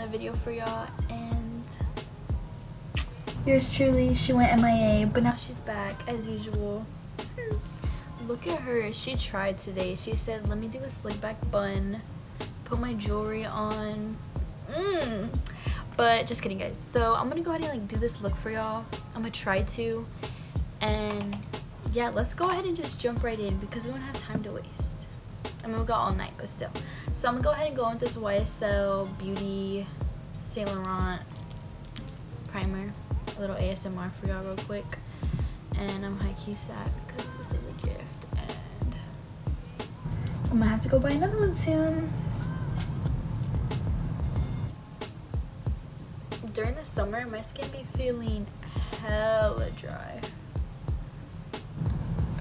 video for y'all. And yours truly, she went MIA, but now she's back as usual. Look at her. She tried today. She said, let me do a slick back bun, put my jewelry on. But just kidding, guys. So I'm gonna go ahead and like do this look for y'all. I'm gonna try to, and yeah, let's go ahead and just jump right in because we don't have time to waste. I mean, we got all night, but still. So I'm gonna go ahead and go on with this YSL Beauty Saint Laurent primer, a little ASMR for y'all real quick. And I'm high-key sad because this was a gift, and I'm gonna have to go buy another one soon. During the summer, my skin be feeling hella dry.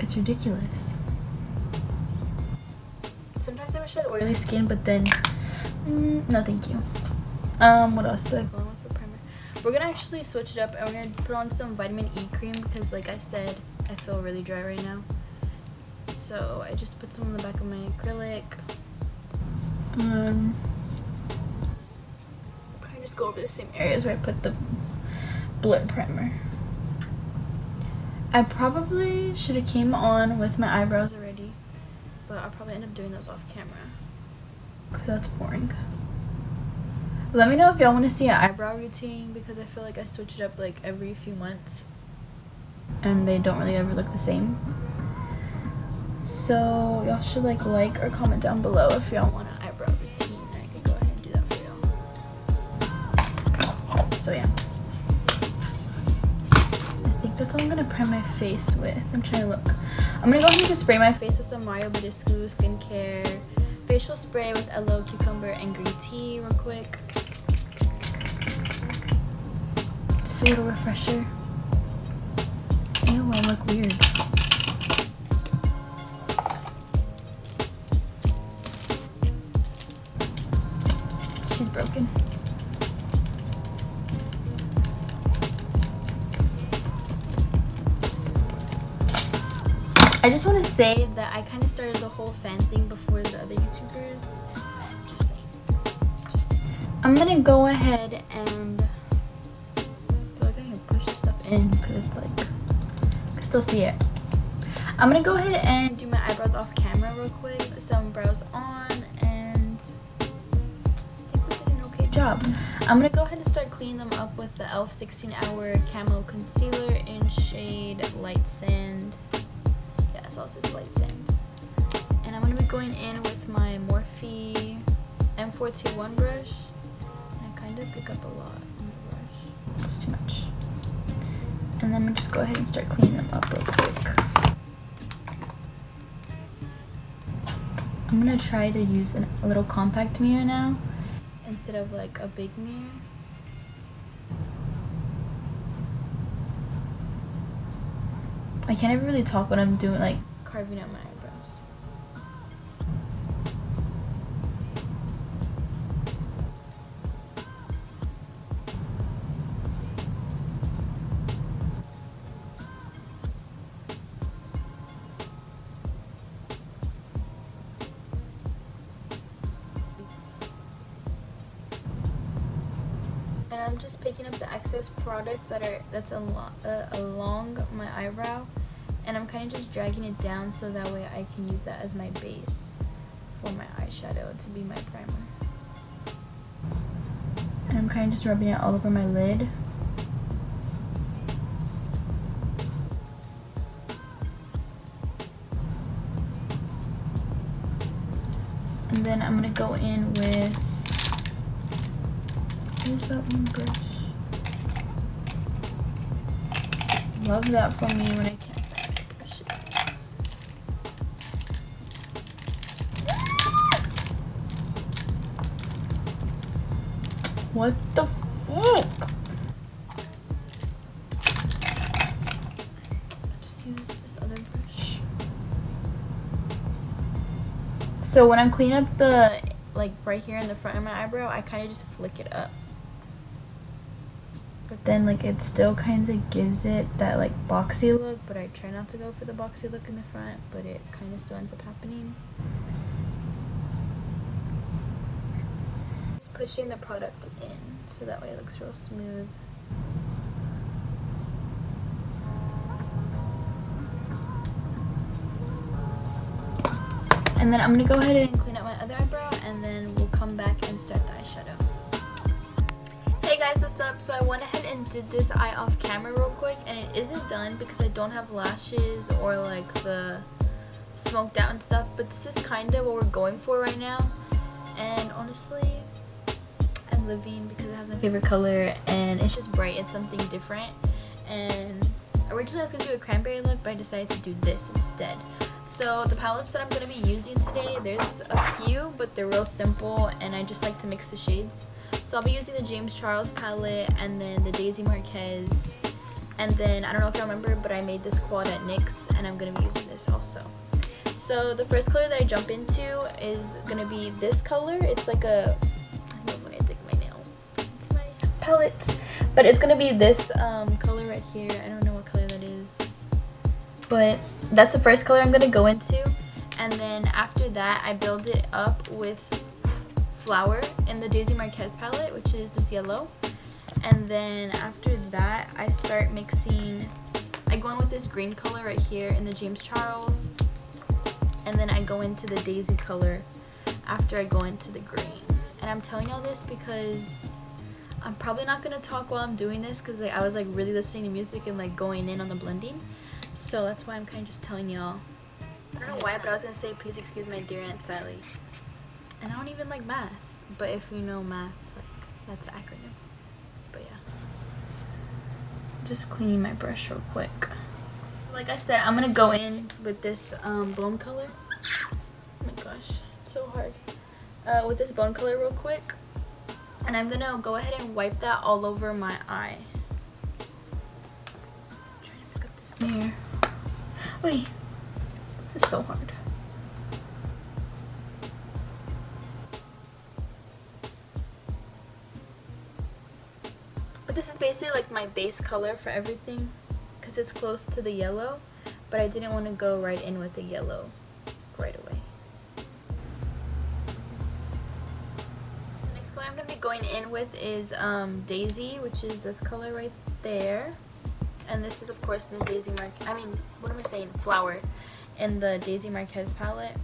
It's ridiculous. Sometimes I wish I had oily skin, but then no thank you. What else do I go on with for primer? We're gonna actually switch it up and we're gonna put on some vitamin E cream because like I said, I feel really dry right now. So I just put some on the back of my acrylic. Probably just go over the same areas where I put the blur primer. I probably should have came on with my eyebrows already, but I'll probably end up doing those off camera because that's boring. Let me know if y'all want to see an eyebrow routine because I feel like I switch it up like every few months and they don't really ever look the same. So y'all should like or comment down below if y'all want an eyebrow routine. I can go ahead and do that for y'all. So yeah. That's all I'm gonna prime my face with. I'm trying to look. I'm gonna go ahead and just spray my face with some Mario Badescu skincare facial spray with aloe, cucumber, and green tea real quick. Just a little refresher. Ew, I look weird. She's broken. I just want to say that I kind of started the whole fan thing before the other YouTubers. Just saying. I'm going to go ahead and I feel like I can push stuff in because it's like, I can still see it. I'm going to go ahead and do my eyebrows off camera real quick. Put some brows on and I think we did an okay job. I'm going to go ahead and start cleaning them up with the e.l.f. 16-Hour Camo Concealer in shade Light Sand. Also light sand, and I'm going to be going in with my Morphe M421 brush, and I kind of pick up a lot on the brush, it's too much, and then I'm going to just go ahead and start cleaning them up real quick. I'm going to try to use a little compact mirror now instead of like a big mirror. I can't ever really talk when I'm doing like carving out my eyebrows. And I'm just picking up the excess product that's along my eyebrow. And I'm kind of just dragging it down so that way I can use that as my base for my eyeshadow to be my primer. And I'm kind of just rubbing it all over my lid. And then I'm going to go in with, where's that one brush? Love that for me when I can't. What the fuck? Just use this other brush. So when I'm cleaning up the, like right here in the front of my eyebrow, I kind of just flick it up. But then like it still kind of gives it that like boxy look, but I try not to go for the boxy look in the front, but it kind of still ends up happening. pushing the product in so that way it looks real smooth. And then I'm gonna go ahead and clean up my other eyebrow, and then we'll come back and start the eyeshadow. Hey guys, what's up? So I went ahead and did this eye off camera real quick, and it isn't done because I don't have lashes or like the smoked out and stuff, but this is kind of what we're going for right now. And honestly, I'm living because it has my favorite color and it's just bright. It's something different. And originally I was gonna do a cranberry look, but I decided to do this instead. So the palettes that I'm going to be using today, there's a few, but they're real simple, and I just like to mix the shades. So I'll be using the James Charles palette, and then the Daisy Marquez, and then I don't know if you remember, but I made this quad at NYX, and I'm going to be using this also. So the first color that I jump into is going to be this color. It's like a, I love when I dig my nail into my palette, but it's going to be this color right here. I don't know what color that is, but that's the first color I'm going to go into. And then after that, I build it up with Flower in the Daisy Marquez palette, which is this yellow. And then after that, I start mixing, I go in with this green color right here in the James Charles. And then I go into the Daisy color after I go into the green. And I'm telling y'all this because I'm probably not going to talk while I'm doing this, because like, I was like really listening to music and like going in on the blending. So that's why I'm kind of just telling y'all. I don't know why, but I was going to say, please excuse my dear Aunt Sally. And I don't even like math. But if you know math, like, that's an acronym. But yeah. Just cleaning my brush real quick. Like I said, I'm going to go in with this bone color. Oh my gosh, it's so hard. With this bone color real quick. And I'm going to go ahead and wipe that all over my eye. I'm trying to pick up this mirror. Wait, this is so hard. But this is basically like my base color for everything, because it's close to the yellow, but I didn't want to go right in with the yellow right away. The next color I'm going to be going in with is Daisy, which is this color right there. And this is, of course, the Daisy Flower in the Daisy Marquez palette.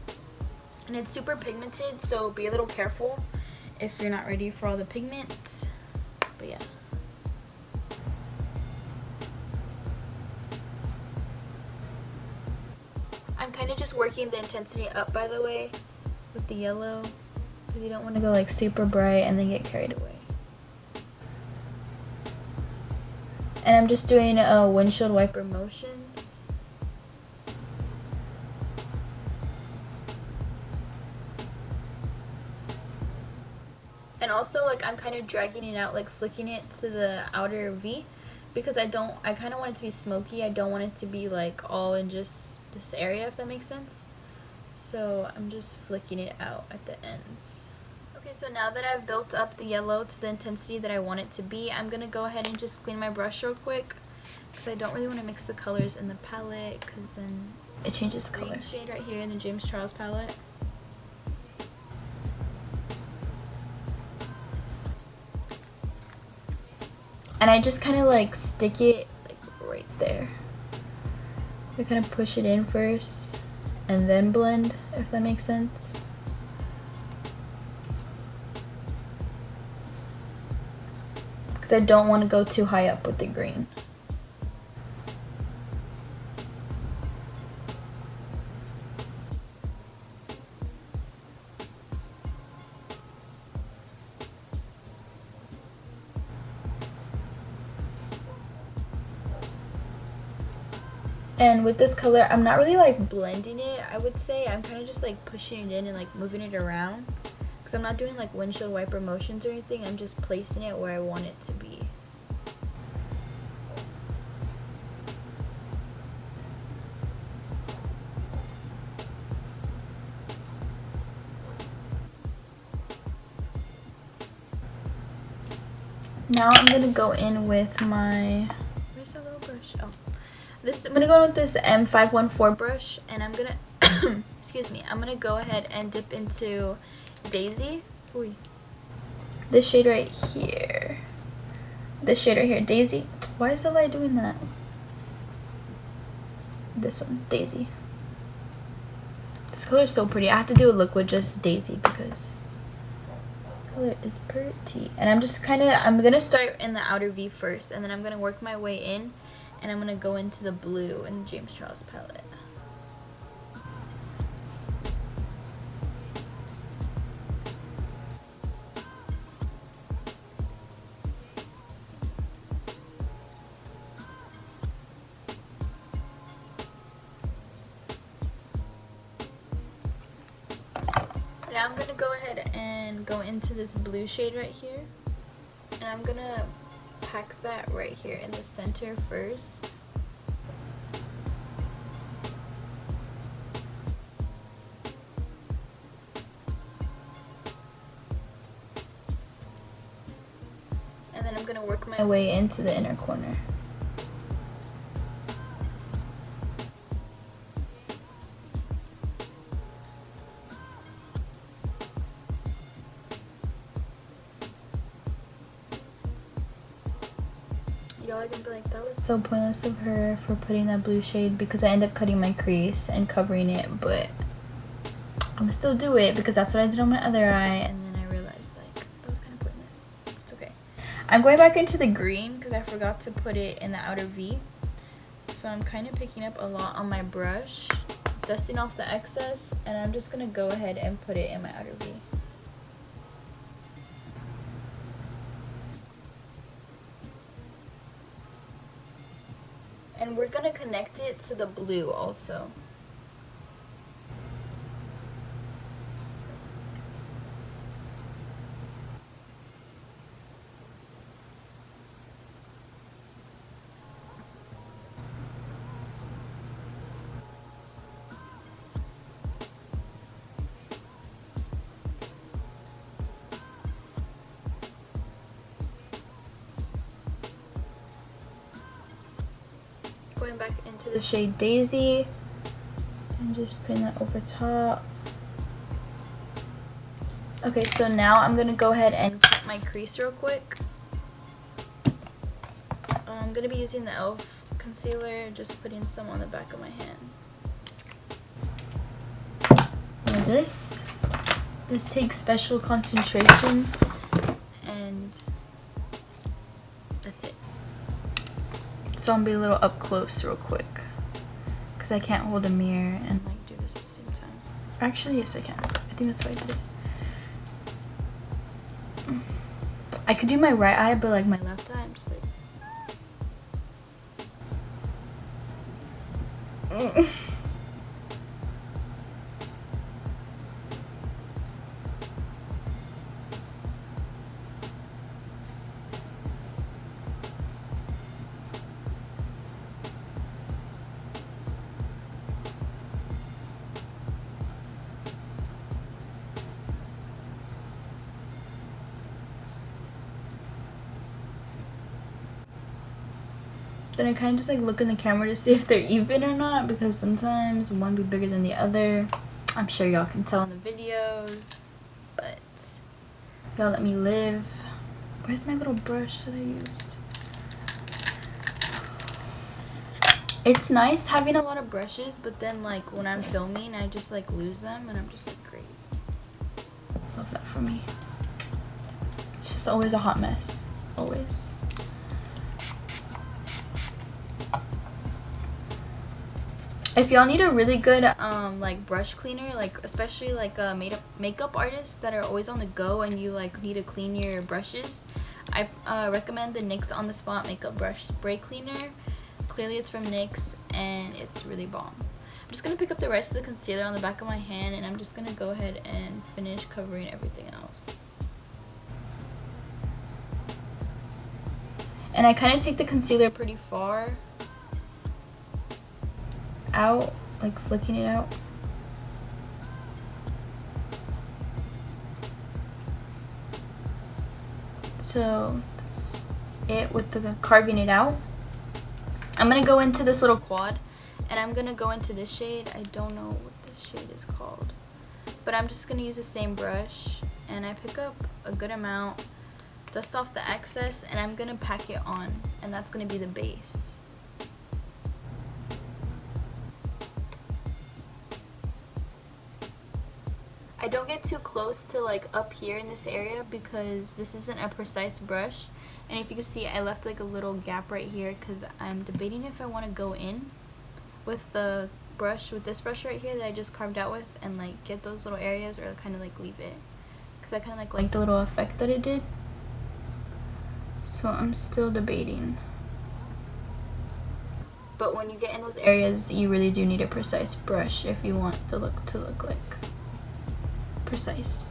And it's super pigmented, so be a little careful if you're not ready for all the pigments. But yeah. I'm kind of just working the intensity up, by the way, with the yellow, because you don't want to go like super bright and then get carried away. And I'm just doing windshield wiper motions. And also, like, I'm kind of dragging it out, like flicking it to the outer V, because I kind of want it to be smoky. I don't want it to be like all in just this area, if that makes sense. So I'm just flicking it out at the ends. Okay, so now that I've built up the yellow to the intensity that I want it to be, I'm going to go ahead and just clean my brush real quick, because I don't really want to mix the colors in the palette, because then it changes the color. Green shade right here in the James Charles palette. And I just kind of like stick it like right there. I kind of push it in first and then blend, if that makes sense. Because I don't want to go too high up with the green. And with this color, I'm not really like blending it, I would say. I'm kind of just like pushing it in and like moving it around. Because I'm not doing like windshield wiper motions or anything. I'm just placing it where I want it to be. Now I'm going to go in with my... Where's that little brush? Oh. I'm going to go in with this M514 brush. And I'm going to... excuse me. I'm going to go ahead and dip into Daisy. Ooh. this shade right here. This shade right here, Daisy. Why is the light doing that? This one, Daisy. This color is so pretty. I have to do a look with just Daisy because the color is pretty. And I'm gonna start in the outer V first, and then I'm gonna work my way in, and I'm gonna go into the blue in the James Charles palette. Now I'm gonna go ahead and go into this blue shade right here, and I'm gonna pack that right here in the center first. And then I'm gonna work my way into the inner corner. Y'all are gonna be like, that was so pointless of her for putting that blue shade, because I end up cutting my crease and covering it, but I'm gonna still do it because that's what I did on my other eye, and then I realized like that was kind of pointless. It's okay. I'm going back into the green because I forgot to put it in the outer V, so I'm kind of picking up a lot on my brush, dusting off the excess, and I'm just gonna go ahead and put it in my outer V. And we're gonna connect it to the blue also. Going back into the shade Daisy and just putting that over top. Okay, so now I'm gonna go ahead and cut my crease real quick. I'm gonna be using the e.l.f. concealer, just putting some on the back of my hand. Now this takes special concentration, and that's it. So I'm gonna be a little up close real quick because I can't hold a mirror and like do this at the same time. Actually, yes I can. I think that's why I did it. I could do my right eye, but like my left eye, I'm just like then I kind of just like look in the camera to see if they're even or not, because sometimes one be bigger than the other. I'm sure y'all can tell in the videos, but y'all let me live. Where's my little brush that I used? It's nice having a lot of brushes, but then like when I'm filming I just like lose them, and I'm just like, great. Love that for me. It's just always a hot mess, always. If y'all need a really good like brush cleaner, like especially like makeup artists that are always on the go and you like need to clean your brushes, I recommend the NYX On The Spot Makeup Brush Spray Cleaner. Clearly it's from NYX and it's really bomb. I'm just going to pick up the rest of the concealer on the back of my hand, and I'm just going to go ahead and finish covering everything else. And I kind of take the concealer pretty far out, like flicking it out. So that's it with the carving it out. I'm gonna go into this little quad, and I'm gonna go into this shade. I don't know what this shade is called, but I'm just gonna use the same brush, and I pick up a good amount dust off the excess, and I'm gonna pack it on, and that's gonna be the base. I don't get too close to like up here in this area because this isn't a precise brush, and if you can see, I left like a little gap right here because I'm debating if I want to go in with the brush, with this brush right here that I just carved out with, and like get those little areas, or kind of like leave it, because I kind of like the little effect that it did. So I'm still debating. But when you get in those areas, you really do need a precise brush if you want the look to look like precise.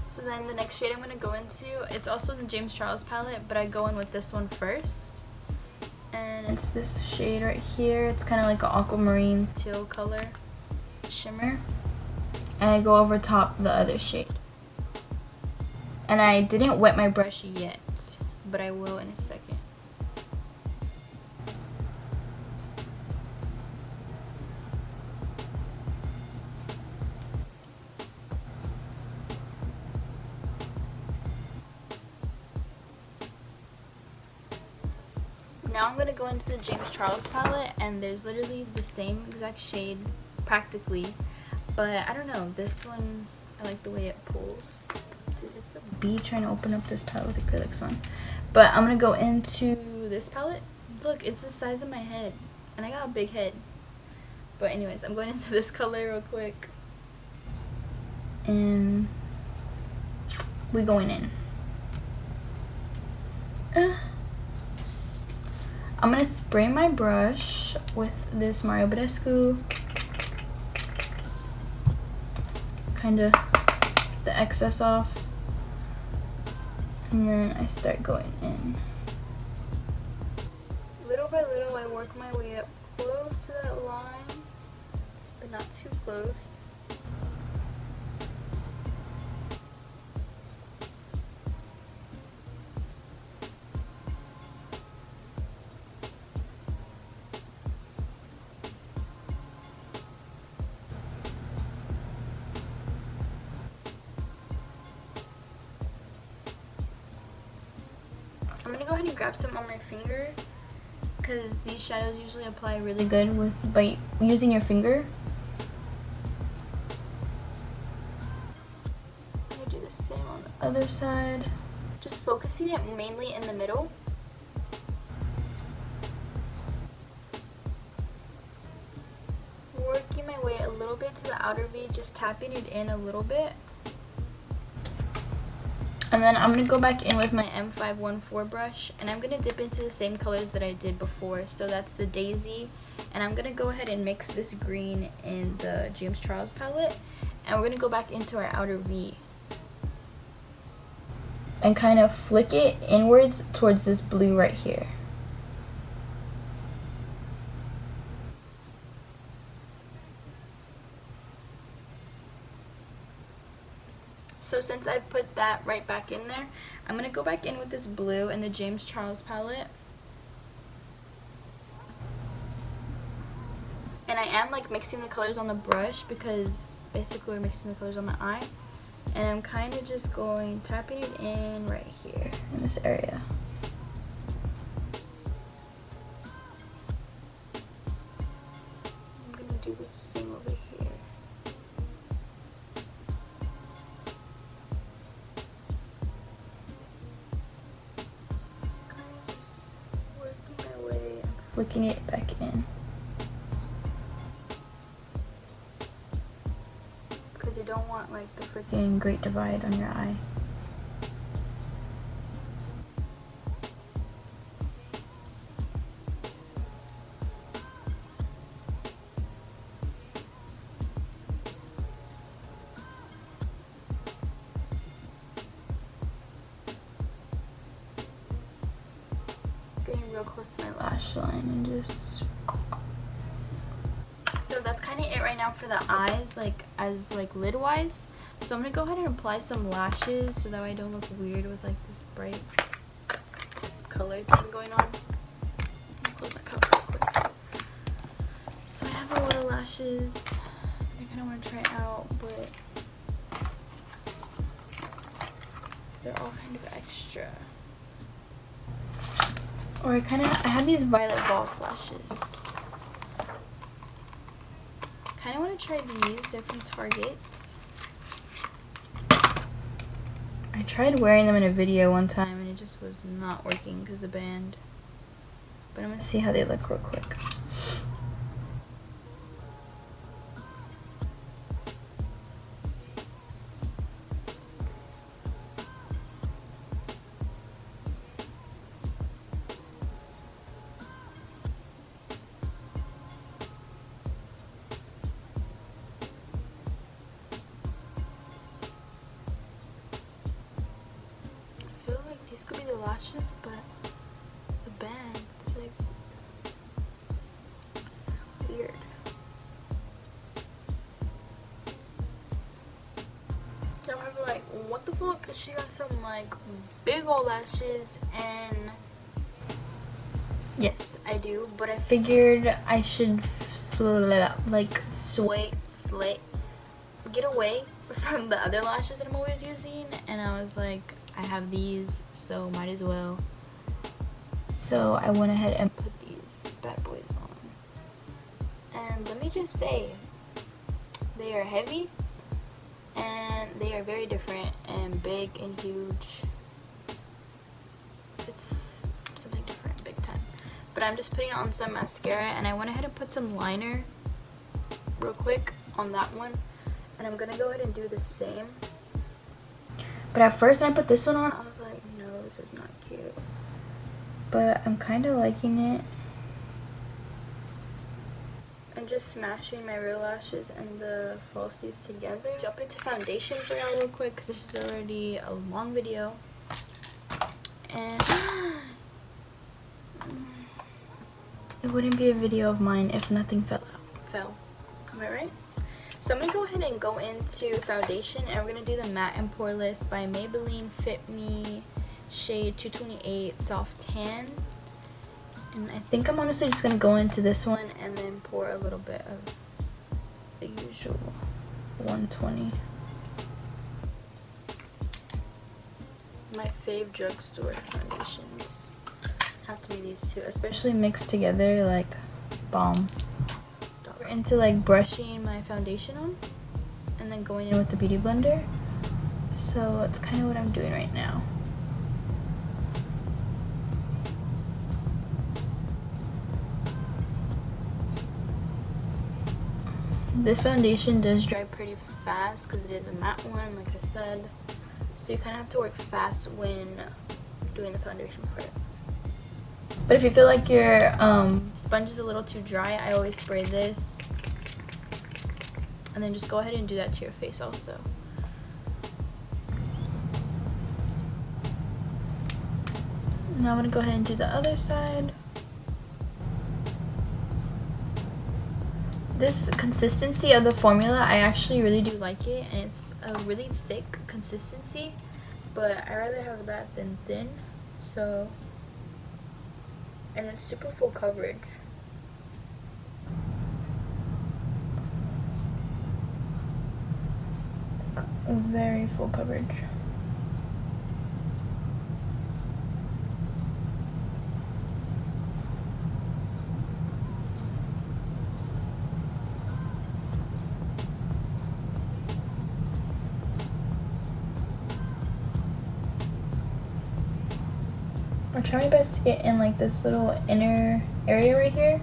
So then the next shade I'm going to go into, it's also the James Charles palette, but I go in with this one first. And it's this shade right here. It's kind of like an aquamarine teal color shimmer. And I go over top the other shade. And I didn't wet my brush yet, but I will in a second. Now I'm going to go into the James Charles palette, and there's literally the same exact shade practically, but I don't know, this one, I like the way it pulls. Dude, it's a bee trying to open up this palette with acrylics on. But I'm going to go into this palette. Look, it's the size of my head, and I got a big head. But anyways, I'm going into this color real quick. And we're going in. I'm going to spray my brush with this Mario Badescu. Kind of get the excess off. And then I start going in. Little by little, I work my way up close to that line, but not too close. I'm gonna go ahead and grab some on my finger, because these shadows usually apply really good by using your finger. I'm gonna do the same on the other side. Just focusing it mainly in the middle. Working my way a little bit to the outer V, just tapping it in a little bit. And then I'm going to go back in with my M514 brush, and I'm going to dip into the same colors that I did before. So that's the Daisy, and I'm going to go ahead and mix this green in the James Charles palette, and we're going to go back into our outer V. And kind of flick it inwards towards this blue right here. So since I put that right back in there, I'm going to go back in with this blue in the James Charles palette. And I am like mixing the colors on the brush, because basically we're mixing the colors on my eye. And I'm kind of just tapping it in right here in this area. I'm going to do the same over here. Flicking it back in, because you don't want like the freaking Great Divide on your eye. real close to my lash line and just... So that's kind of it right now for the eyes, like as like lid wise. So I'm gonna go ahead and apply some lashes so that way I don't look weird with like this bright color thing going on. Close my palette real quick. So I have a lot of lashes I kind of want to try out, but they're all kind of extra. Or I have these violet false lashes. Kind of want to try these. They're from Target. I tried wearing them in a video one time and it just was not working because of the band. But I'm going to see how they look real quick. These could be the lashes, but the band, it's like weird. Y'all probably like, what the fuck? She got some like big old lashes, and yes, I do, but I figured I should get away from the other lashes that I'm always using, and I was like, I have these, so might as well. So I went ahead and put these bad boys on. And let me just say, they are heavy and they are very different and big and huge. It's something different, big time. But I'm just putting on some mascara, and I went ahead and put some liner real quick on that one. And I'm gonna go ahead and do the same. But at first when I put this one on, I was like, no, this is not cute. But I'm kind of liking it. I'm just smashing my real lashes and the falsies together. Jump into foundation for y'all real quick because this is already a long video. And it wouldn't be a video of mine if nothing fell. Am I right? So I'm going to go ahead and go into foundation, and we're going to do the Matte and Poreless by Maybelline Fit Me shade 228 Soft Tan. And I think I'm honestly just going to go into this one and then pour a little bit of the usual 120. My fave drugstore foundations have to be these two, especially mixed together, like bomb. We're into like brushing my foundation on and then going in with the beauty blender. So that's kind of what I'm doing right now. This foundation does dry pretty fast because it is a matte one, like I said. So you kind of have to work fast when doing the foundation part. But if you feel like your sponge is a little too dry, I always spray this. And then just go ahead and do that to your face also. Now I'm going to go ahead and do the other side. This consistency of the formula, I actually really do like it. And it's a really thick consistency. But I rather have that than thin. So... and it's super full coverage. Very full coverage. I'll try my best to get in like this little inner area right here,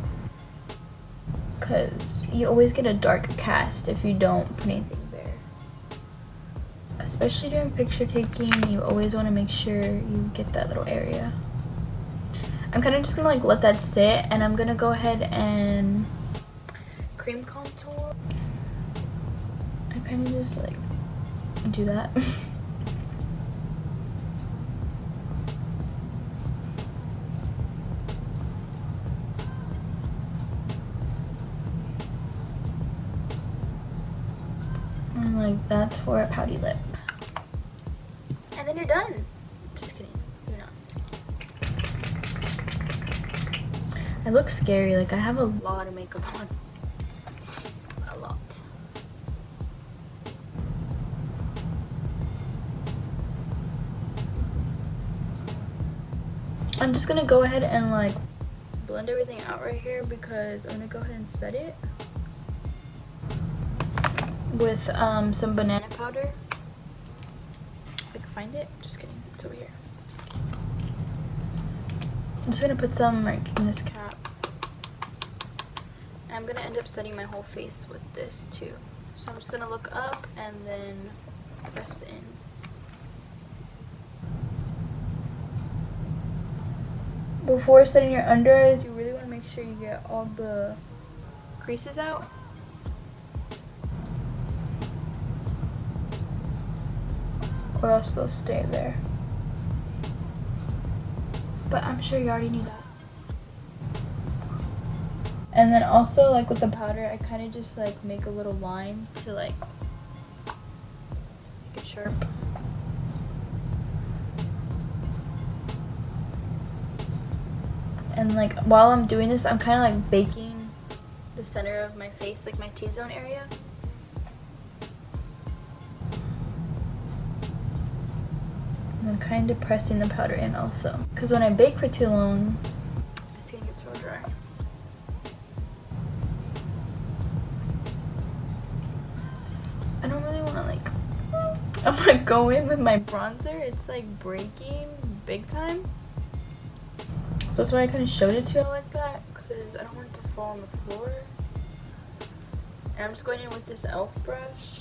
because you always get a dark cast if you don't put anything there. Especially during picture taking, you always want to make sure you get that little area. I'm kind of just gonna like let that sit, and I'm gonna go ahead and cream contour. I kind of just like do that. Like, that's for a pouty lip. And then you're done. Just kidding. You're not. I look scary. Like, I have a lot of makeup on. A lot. I'm just gonna go ahead and like blend everything out right here because I'm gonna go ahead and set it with some banana powder. If I can find it. Just kidding. It's over here. I'm just gonna put some like in this cap. And I'm gonna end up setting my whole face with this too. So I'm just gonna look up and then press in. Before setting your under eyes, you really want to make sure you get all the creases out. Or else they'll stay there. But I'm sure you already knew that. And then also, like with the powder, I kind of just like make a little line to like make it sharp. And like while I'm doing this, I'm kind of like baking the center of my face, like my T-zone area. And I'm kind of pressing the powder in also. Because when I bake for too long, my skin gets real dry. I don't really want to like, I'm gonna go in with my bronzer. It's like breaking big time. So that's why I kind of showed it to you like that, because I don't want it to fall on the floor. And I'm just going in with this e.l.f. brush.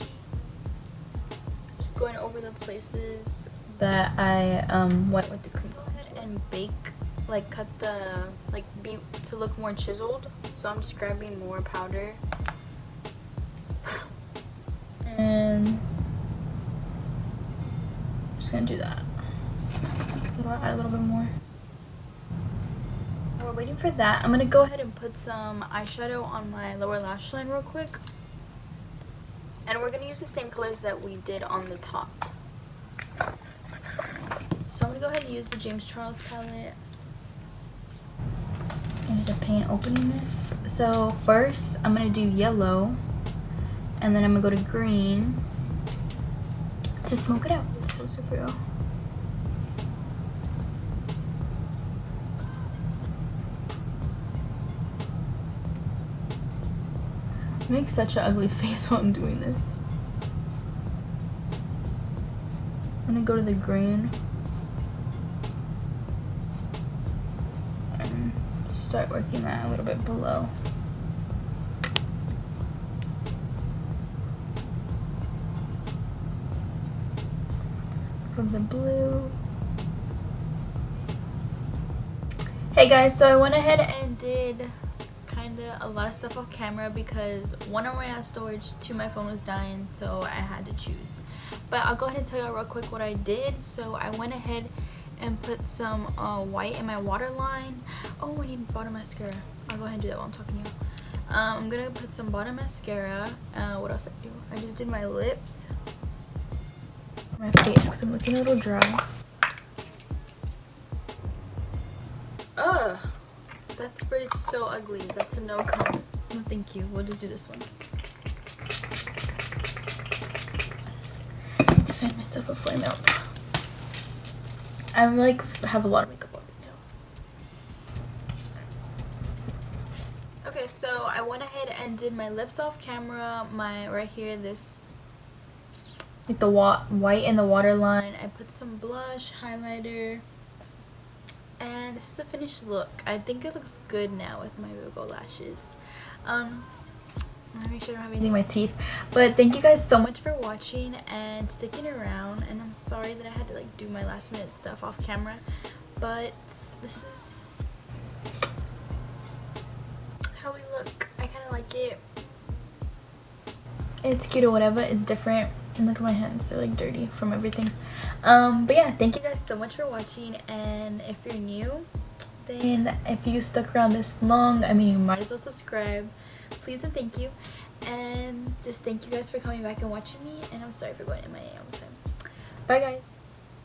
Just going over the places that I went with the cream. Go ahead and bake, like cut the, like be to look more chiseled. So I'm just grabbing more powder. And I'm just gonna do that. Add a little bit more. While we're waiting for that, I'm gonna go ahead and put some eyeshadow on my lower lash line real quick. And we're gonna use the same colors that we did on the top. So I'm gonna go ahead and use the James Charles palette. There's a paint opening this. So first, I'm gonna do yellow. And then I'm gonna go to green to smoke it out. It's closer for you. I make such an ugly face while I'm doing this. I'm gonna go to the green and start working that a little bit below. From the blue. Hey guys, so I went ahead and did a lot of stuff off camera because one, I ran out of storage, two, my phone was dying, so I had to choose. But I'll go ahead and tell you real quick what I did. So I went ahead and put some white in my waterline. Oh, I need bottom mascara. I'll go ahead and do that while I'm talking to you. I'm gonna put some bottom mascara. What else I do? I just did my lips, my face, because I'm looking a little dry. Ugh. That sprayed so ugly. That's a no comment. No, thank you. We'll just do this one. I need to fan myself before I melt. I'm like, have a lot of makeup on right now. Okay, so I went ahead and did my lips off camera. My right here, this, like the white in the waterline. I put some blush, highlighter. And this is the finished look. I think it looks good now with my Virgo lashes. Let me make sure I don't have anything in my teeth. But thank you guys so much for watching and sticking around. And I'm sorry that I had to like do my last minute stuff off camera. But this is how we look. I kind of like it. It's cute or whatever. It's different. And look at my hands. They're like dirty from everything. But yeah, thank you guys so much for watching. And if you're new, then if you stuck around this long, I mean, you might as well subscribe. Please and thank you. And just thank you guys for coming back and watching me, and I'm sorry for going MIA all the time. Bye guys.